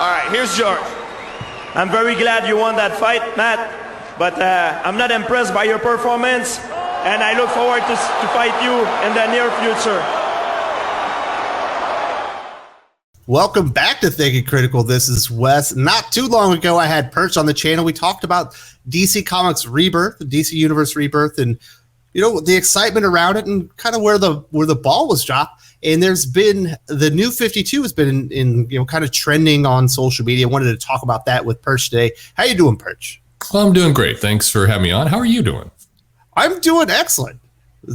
All right, here's George. I'm very glad you won that fight, Matt, but I'm not impressed by your performance, and I look forward to fight you in the near future. Welcome back to Thinking Critical. This is Wes. Not too long ago, I had Perch on the channel. We talked about DC Comics Rebirth, the DC Universe Rebirth, and the excitement around it, and kind of where the ball was dropped. And there's been the New 52 has been in kind of trending on social media. I wanted to talk about that with Perch today. How you doing, Perch? Well, I'm doing great. Thanks for having me on. How are you doing? I'm doing excellent.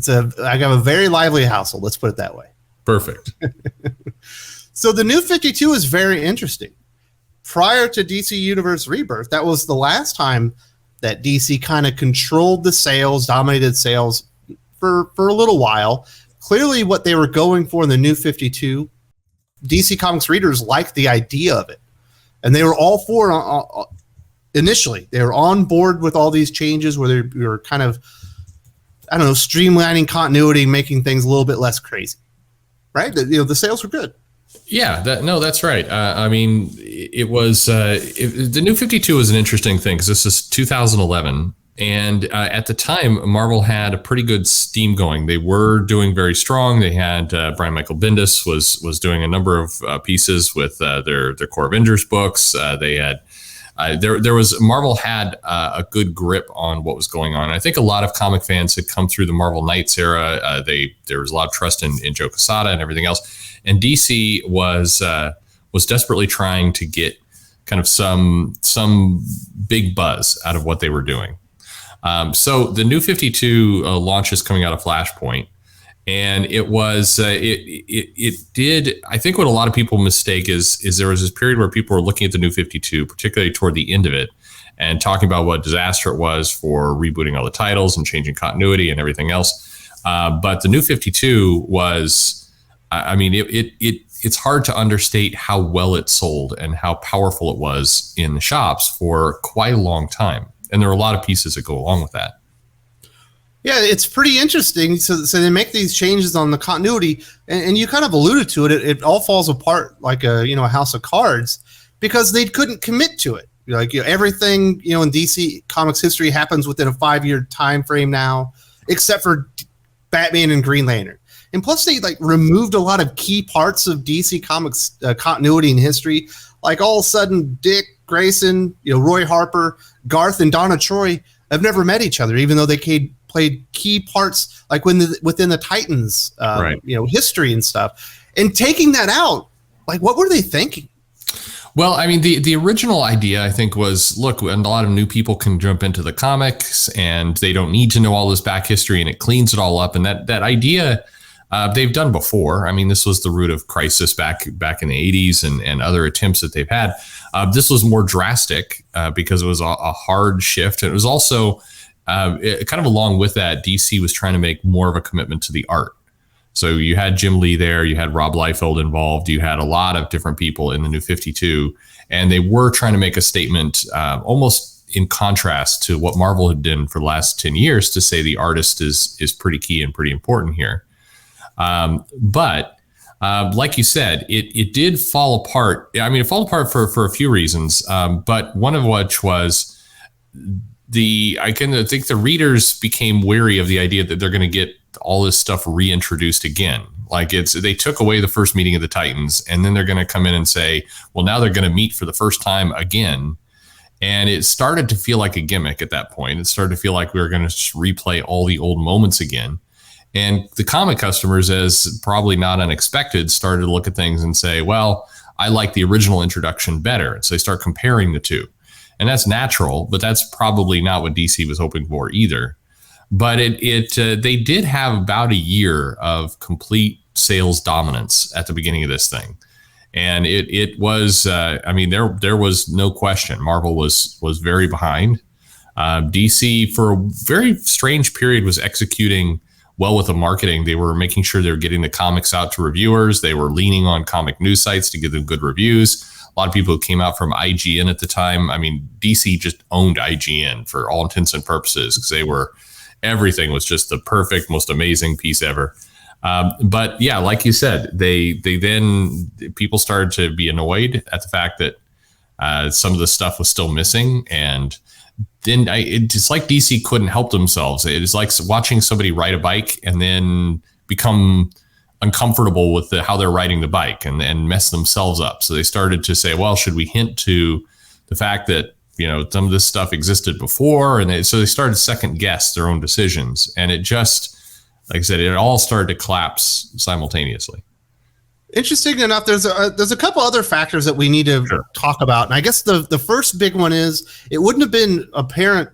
I have a very lively household. Let's put it that way. Perfect. So the New 52 is very interesting. Prior to DC Universe Rebirth, that was the last time that DC kind of controlled the sales, dominated sales for a little while. Clearly what they were going for in the New 52, DC Comics readers liked the idea of it. And they were all for initially. They were on board with all these changes where they were kind of, streamlining continuity, making things a little bit less crazy. Right? The sales were good. Yeah, that's right. It was the New 52 was an interesting thing because this is 2011, and at the time, Marvel had a pretty good steam going. They were doing very strong. They had Brian Michael Bendis was doing a number of pieces with their Core Avengers books. They had Marvel had a good grip on what was going on. I think a lot of comic fans had come through the Marvel Knights era. There was a lot of trust in Joe Quesada and everything else. And DC was desperately trying to get kind of some big buzz out of what they were doing. So the New 52 launch is coming out of Flashpoint, and it was it did. I think what a lot of people mistake is there was this period where people were looking at the New 52, particularly toward the end of it, and talking about what disaster it was for rebooting all the titles and changing continuity and everything else. But the New 52 was. It's hard to understate how well it sold and how powerful it was in the shops for quite a long time. And there are a lot of pieces that go along with that. Yeah, it's pretty interesting. So they make these changes on the continuity, and you kind of alluded to it. It all falls apart like a house of cards because they couldn't commit to it. Everything in DC Comics history happens within a 5-year time frame now, except for Batman and Green Lantern. And plus, they removed a lot of key parts of DC Comics continuity and history. Like all of a sudden, Dick Grayson, Roy Harper, Garth, and Donna Troy have never met each other, even though they played key parts within the Titans, history and stuff. And taking that out, what were they thinking? Well, the original idea, I think, was, look, and a lot of new people can jump into the comics, and they don't need to know all this back history, and it cleans it all up. And that idea. They've done before. This was the root of Crisis back in the 80s and other attempts that they've had. This was more drastic because it was a hard shift. And it was also kind of along with that, DC was trying to make more of a commitment to the art. So you had Jim Lee there, you had Rob Liefeld involved, you had a lot of different people in the New 52, and they were trying to make a statement almost in contrast to what Marvel had done for the last 10 years to say the artist is pretty key and pretty important here. But like you said, it did fall apart. It fell apart for a few reasons. But one of which was I think the readers became wary of the idea that they're going to get all this stuff reintroduced again. They took away the first meeting of the Titans, and then they're going to come in and say, well, now they're going to meet for the first time again. And it started to feel like a gimmick at that point. It started to feel like we were going to just replay all the old moments again. And the comic customers, as probably not unexpected, started to look at things and say, well, I like the original introduction better. And so they start comparing the two. And that's natural, but that's probably not what DC was hoping for either. But they did have about a year of complete sales dominance at the beginning of this thing. And it was, there was no question. Marvel was very behind. DC, for a very strange period, was executing well with the marketing. They were making sure they were getting the comics out to reviewers. They were leaning on comic news sites to give them good reviews. A lot of people who came out from IGN at the time. DC just owned IGN for all intents and purposes because everything was just the perfect, most amazing piece ever. But yeah, like you said, they then people started to be annoyed at the fact that Some of the stuff was still missing, and then it's like DC couldn't help themselves. It is like watching somebody ride a bike and then become uncomfortable with how they're riding the bike and mess themselves up. So they started to say, well, should we hint to the fact that, some of this stuff existed before? And so they started to second guess their own decisions. And it just, like I said, it all started to collapse simultaneously. Interesting enough, there's a couple other factors that we need to talk about. And I guess the first big one is it wouldn't have been apparent,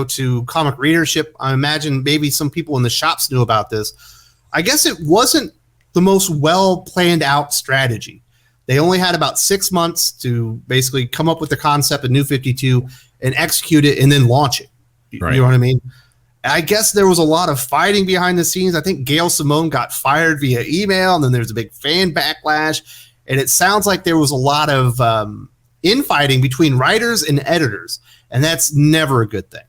to comic readership. I imagine maybe some people in the shops knew about this. I guess it wasn't the most well planned out strategy. They only had about 6 months to basically come up with the concept of New 52 and execute it and then launch it. Right. You know what I mean? I guess there was a lot of fighting behind the scenes. I think Gail Simone got fired via email, and then there's a big fan backlash. And it sounds like there was a lot of infighting between writers and editors, and that's never a good thing.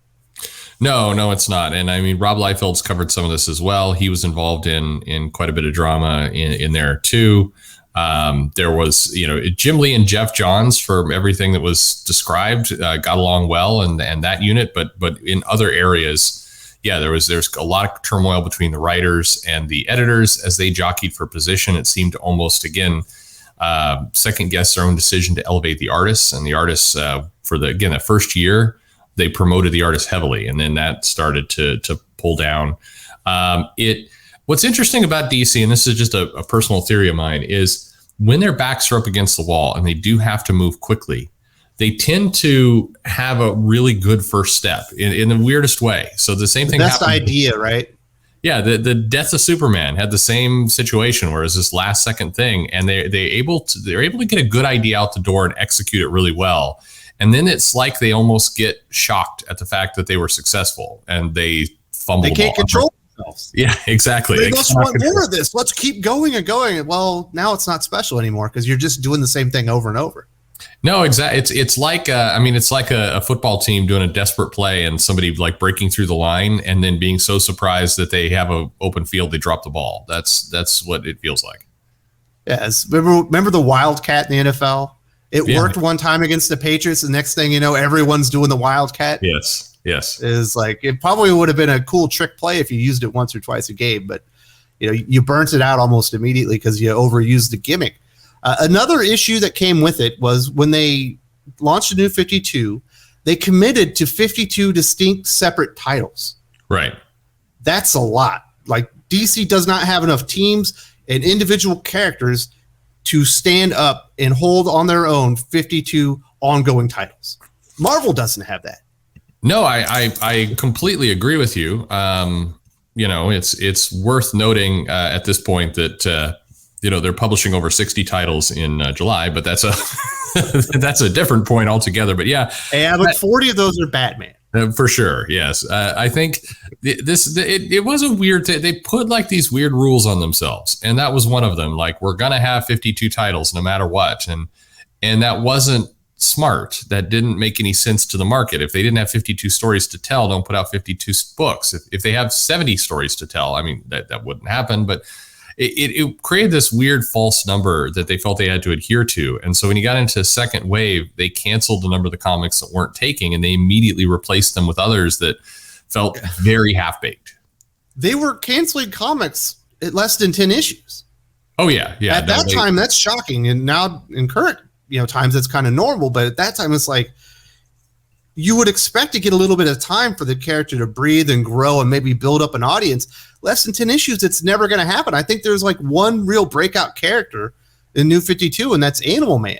No, it's not. And I mean, Rob Liefeld's covered some of this as well. He was involved in quite a bit of drama in there too. There was, Jim Lee and Jeff Johns, for everything that was described, got along well, and that unit, but in other areas, there's a lot of turmoil between the writers and the editors as they jockeyed for position. It seemed to almost, again, second guess their own decision to elevate the artists, and the artists for that first year, they promoted the artists heavily, and then that started to pull down. What's interesting about DC, and this is just a personal theory of mine, is when their backs are up against the wall and they do have to move quickly, they tend to have a really good first step in the weirdest way. So the same thing happened. Best idea, with, right? Yeah, the Death of Superman had the same situation, where it's this last second thing, and they're able to get a good idea out the door and execute it really well. And then it's like they almost get shocked at the fact that they were successful and they fumble. They can't control themselves. Yeah, exactly. They just want more of this. Let's keep going and going. Well, now it's not special anymore because you're just doing the same thing over and over. No, exactly. It's like it's like a football team doing a desperate play and somebody like breaking through the line and then being so surprised that they have an open field they drop the ball. That's what it feels like. Yes. Remember the Wildcat in the NFL? It worked one time against the Patriots. The next thing you know, everyone's doing the Wildcat. Yes. Is like, it probably would have been a cool trick play if you used it once or twice a game, but you burnt it out almost immediately because you overused the gimmick. Another issue that came with it was when they launched the New 52, they committed to 52 distinct separate titles. Right. That's a lot. Like, DC does not have enough teams and individual characters to stand up and hold on their own 52 ongoing titles. Marvel doesn't have that. No, I completely agree with you. It's worth noting at this point that they're publishing over 60 titles in July, but that's a different point altogether. But but 40 of those are Batman. For sure, yes. I think it was a weird thing. They put like these weird rules on themselves, and that was one of them. Like, we're gonna have 52 titles no matter what, and that wasn't smart. That didn't make any sense to the market. If they didn't have 52 stories to tell, don't put out 52 books. If they have 70 stories to tell, I mean, that wouldn't happen. But it created this weird false number that they felt they had to adhere to. And so when you got into a second wave, they canceled the number of the comics that weren't taking, and they immediately replaced them with others that felt very half-baked. They were canceling comics at less than 10 issues. Oh, yeah. At that time, that's shocking. And now in current times, that's kind of normal. But at that time, it's like you would expect to get a little bit of time for the character to breathe and grow and maybe build up an audience. Less than 10 issues, it's never going to happen. I think there's like one real breakout character in New 52, and that's Animal Man.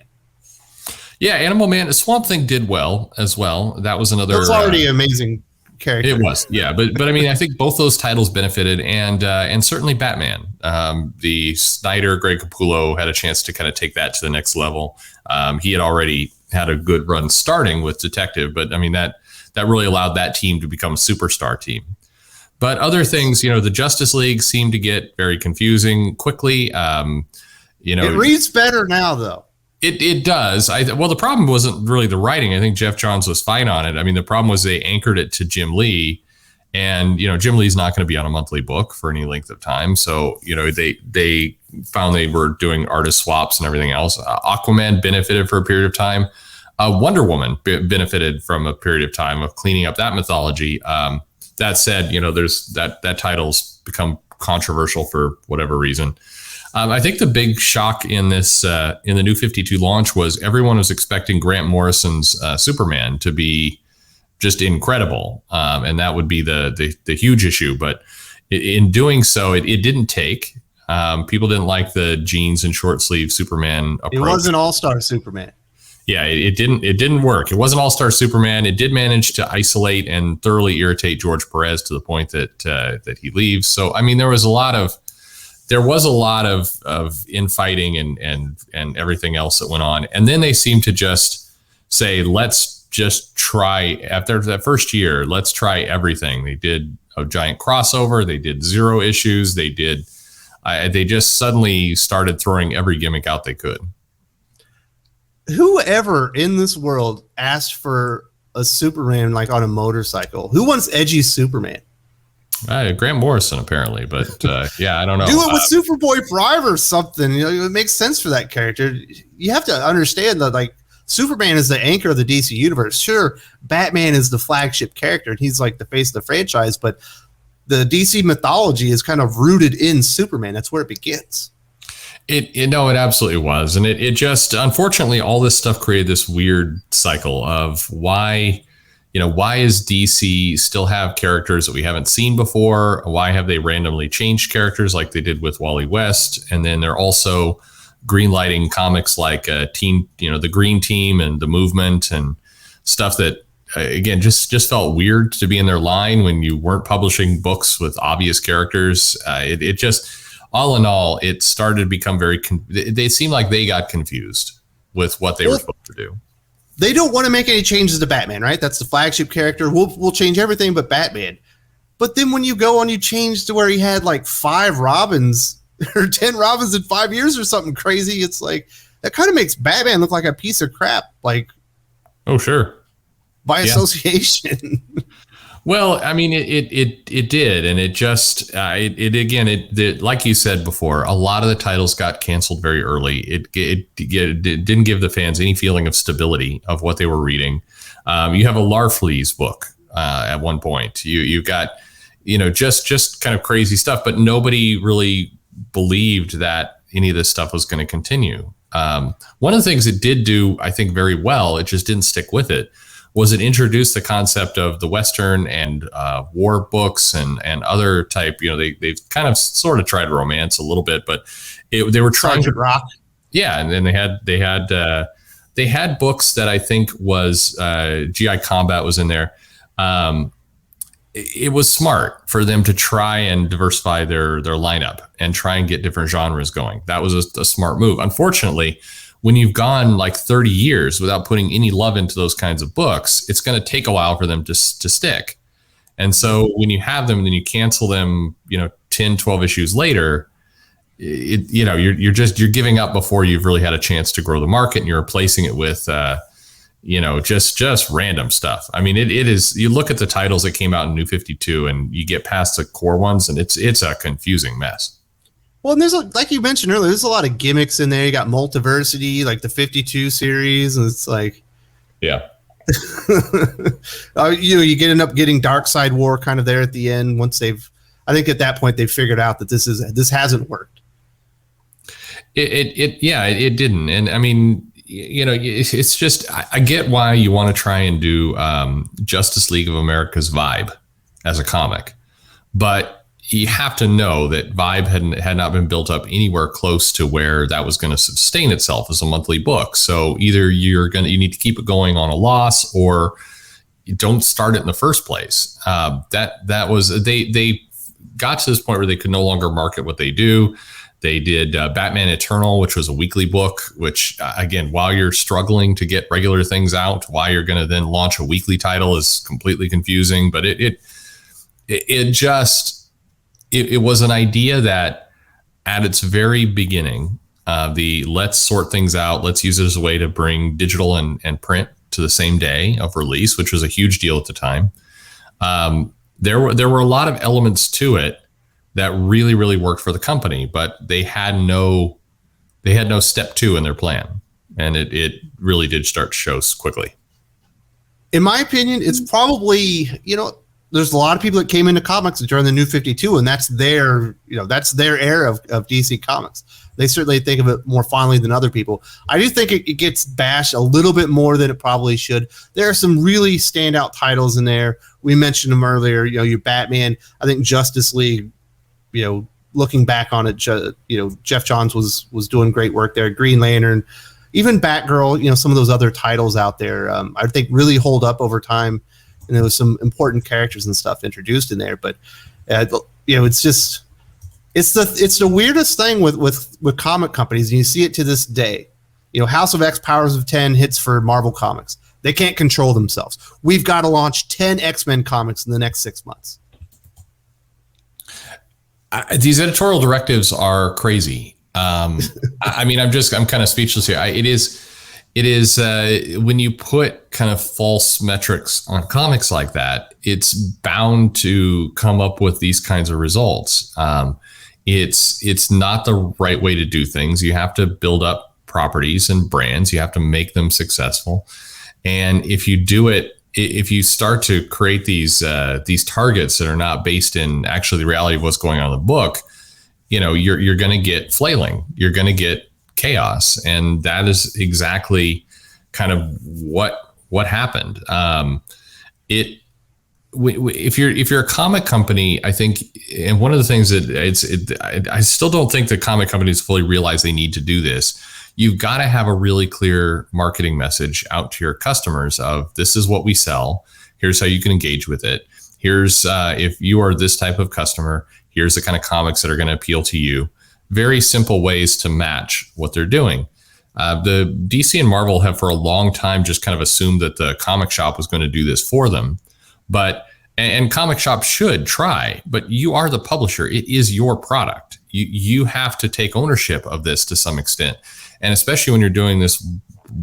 Yeah, Animal Man. Swamp Thing did well as well. That was another. That's already an amazing character. It was, yeah. But I mean, I think both those titles benefited, and certainly Batman. The Snyder, Greg Capullo had a chance to kind of take that to the next level. He had already had a good run starting with Detective, but I mean, that really allowed that team to become a superstar team. But other things, the Justice League seemed to get very confusing quickly. It reads better now, though. It does. Well, the problem wasn't really the writing. I think Jeff Johns was fine on it. I mean, the problem was they anchored it to Jim Lee, and Jim Lee's not going to be on a monthly book for any length of time. So they found they were doing artist swaps and everything else. Aquaman benefited for a period of time. Wonder Woman benefited from a period of time of cleaning up that mythology. That said, there's that title's become controversial for whatever reason. I think the big shock in this in the New 52 launch was everyone was expecting Grant Morrison's Superman to be just incredible, and that would be the huge issue. But in doing so, it didn't take. People didn't like the jeans and short sleeve Superman approach. It was an all-star Superman. Yeah, it didn't work. It wasn't all-star Superman. It did manage to isolate and thoroughly irritate George Perez to the point that he leaves. So I mean, there was a lot of infighting and everything else that went on. And then they seemed to just say, let's just try, after that first year, let's try everything. They did a giant crossover. They did 0 issues. They just suddenly started throwing every gimmick out they could. Whoever in this world asked for a Superman like on a motorcycle? Who wants edgy Superman? Grant Morrison, apparently, but yeah, I don't know. Do it with Superboy Prime or something. It makes sense for that character. You have to understand that, like, Superman is the anchor of the DC universe. Sure, Batman is the flagship character, and he's like the face of the franchise, but the DC mythology is kind of rooted in Superman. That's where it begins. It absolutely was. And it just, unfortunately, all this stuff created this weird cycle of why is DC still have characters that we haven't seen before? Why have they randomly changed characters like they did with Wally West? And then they're also greenlighting comics like the Green Team and the Movement and stuff that, again, just felt weird to be in their line when you weren't publishing books with obvious characters. It just, all in all, it started to become they seemed like they got confused with what they were supposed to do. They don't want to make any changes to Batman, right? That's the flagship character. We'll change everything but Batman. But then when you go on, you change to where he had like 5 Robins or 10 Robins in 5 years or something crazy. It's like, that kind of makes Batman look like a piece of crap. Like, oh, sure. By association. Well, I mean, it did. And it just, like you said before, a lot of the titles got canceled very early. It didn't give the fans any feeling of stability of what they were reading. You have a Larfleeze book at one point. You got, just kind of crazy stuff, but nobody really believed that any of this stuff was going to continue. One of the things it did do, I think, very well, it just didn't stick with it, was it introduced the concept of the Western and war books and other type, they've kind of sort of tried to romance a little bit, but they were trying Sergeant Rock. Yeah. And then they had books that I think was GI Combat was in there. It was smart for them to try and diversify their lineup and try and get different genres going. That was a smart move. Unfortunately, when you've gone like 30 years without putting any love into those kinds of books, it's going to take a while for them to stick. And so when you have them and then you cancel them, 10, 12 issues later, you're giving up before you've really had a chance to grow the market, and you're replacing it with, just random stuff. I mean, it is, you look at the titles that came out in New 52 and you get past the core ones and it's a confusing mess. Well, and there's, like you mentioned earlier, there's a lot of gimmicks in there. You got Multiversity, like the 52 series, and it's like, yeah, you end up getting Dark Side War kind of there at the end. Once I think at that point they've figured out that this hasn't worked. It didn't, and I mean, it's just, I get why you want to try and do Justice League of America's Vibe as a comic, but you have to know that Vibe had not been built up anywhere close to where that was going to sustain itself as a monthly book. So either you need to keep it going on a loss, or you don't start it in the first place. That was, they got to this point where they could no longer market what they do. They did Batman Eternal, which was a weekly book, which, again, while you're struggling to get regular things out, why you're going to then launch a weekly title is completely confusing. But it was an idea that at its very beginning, let's sort things out, let's use it as a way to bring digital and print to the same day of release, which was a huge deal at the time. There were a lot of elements to it that really, really worked for the company, but they had no step 2 in their plan. and it really did start to show quickly. In my opinion, it's probably, there's a lot of people that came into comics during the New 52, and that's their era of DC Comics. They certainly think of it more fondly than other people. I do think it gets bashed a little bit more than it probably should. There are some really standout titles in there. We mentioned them earlier. Your Batman. I think Justice League. Looking back on it, Jeff Johns was doing great work there. Green Lantern, even Batgirl. Some of those other titles out there, I think really hold up over time. And there was some important characters and stuff introduced in there. But it's just. It's the weirdest thing with comic companies, and you see it to this day. House of X, Powers of 10 hits for Marvel Comics. They can't control themselves. We've got to launch 10 X-Men comics in the next 6 months. These editorial directives are crazy. I'm kind of speechless here. It is when you put kind of false metrics on comics like that, it's bound to come up with these kinds of results. It's not the right way to do things. You have to build up properties and brands. You have to make them successful. And if you do it, if you start to create these targets that are not based in actually the reality of what's going on in the book, you're going to get flailing. You're going to get chaos, and that is exactly kind of what happened. If you're a comic company, I think, and one of the things that I still don't think the comic companies fully realize they need to do this. You've got to have a really clear marketing message out to your customers of this is what we sell. Here's how you can engage with it. Here's if you are this type of customer, here's the kind of comics that are going to appeal to you. Very simple ways to match what they're doing. The DC and Marvel have for a long time just kind of assumed that the comic shop was going to do this for them. And comic shops should try, but you are the publisher. It is your product. You have to take ownership of this to some extent. And especially when you're doing this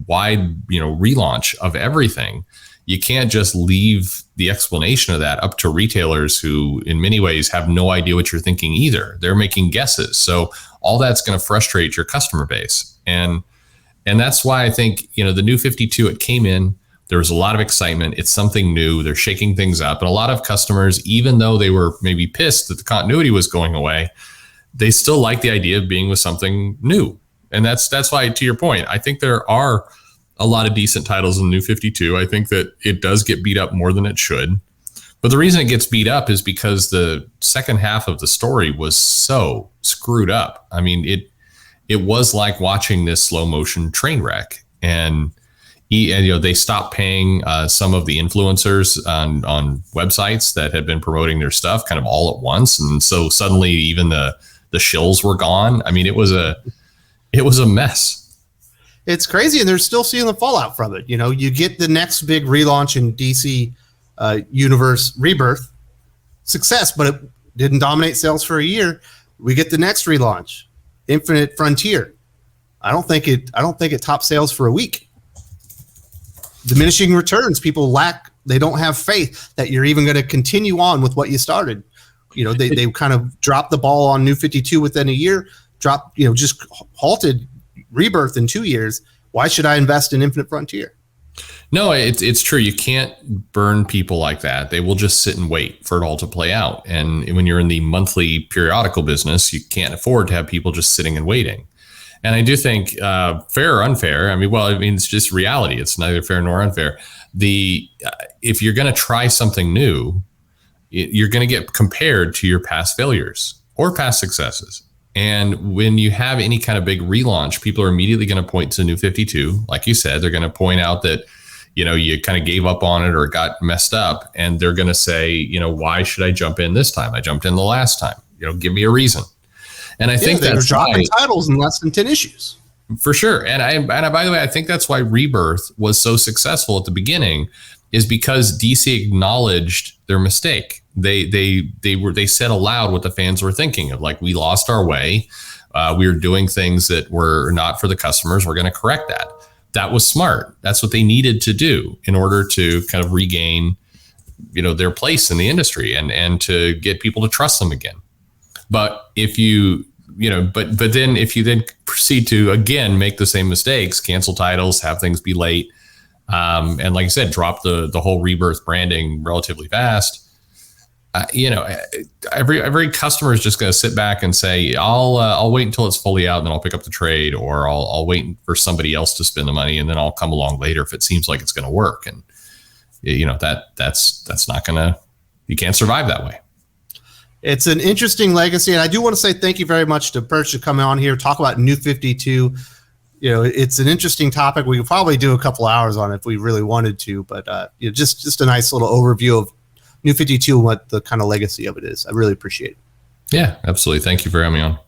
wide, relaunch of everything, you can't just leave the explanation of that up to retailers who in many ways have no idea what you're thinking either. They're making guesses. So all that's going to frustrate your customer base. And that's why I think, the New 52, it came in. There was a lot of excitement. It's something new. They're shaking things up. And a lot of customers, even though they were maybe pissed that the continuity was going away, they still like the idea of being with something new. And that's why, to your point, I think there are a lot of decent titles in the New 52. I think that it does get beat up more than it should. But the reason it gets beat up is because the second half of the story was so screwed up. I mean, it was like watching this slow motion train wreck. And they stopped paying some of the influencers on websites that had been promoting their stuff kind of all at once. And so suddenly even the shills were gone. I mean, it was a mess. It's crazy, and they're still seeing the fallout from it. You get the next big relaunch in DC Universe Rebirth, success, but it didn't dominate sales for a year. We get the next relaunch, Infinite Frontier. I don't think it topped sales for a week. Diminishing returns. People they don't have faith that you're even going to continue on with what you started. They kind of dropped the ball on New 52 within a year, just halted Rebirth in 2 years. Why should I invest in Infinite Frontier? No, it's true. You can't burn people like that. They will just sit and wait for it all to play out. And when you're in the monthly periodical business, you can't afford to have people just sitting and waiting. And I do think, fair or unfair, it's just reality. It's neither fair nor unfair. If you're going to try something new, you're going to get compared to your past failures or past successes. And when you have any kind of big relaunch, people are immediately going to point to New 52. Like you said, they're going to point out that, you kind of gave up on it or got messed up. And they're going to say, why should I jump in this time? I jumped in the last time. Give me a reason. And I think that's dropping titles in less than 10 issues. For sure. And by the way, I think that's why Rebirth was so successful at the beginning, is because DC acknowledged their mistake. They said aloud what the fans were thinking of, like, we lost our way. We were doing things that were not for the customers. We're going to correct that. That was smart. That's what they needed to do in order to kind of regain, their place in the industry and to get people to trust them again. But if you but then if you then proceed to again make the same mistakes, cancel titles, have things be late, and like I said, drop the whole Rebirth branding relatively fast. Every customer is just going to sit back and say, I'll wait until it's fully out and then I'll pick up the trade, or I'll wait for somebody else to spend the money and then I'll come along later if it seems like it's going to work. And that's not going to, you can't survive that way. It's an interesting legacy, and I do want to say thank you very much to Perch to come on here, talk about New 52. It's an interesting topic. We could probably do a couple hours on it if we really wanted to, but just a nice little overview of New 52 and what the kind of legacy of it is. I really appreciate it. Yeah, absolutely. Thank you for having me on.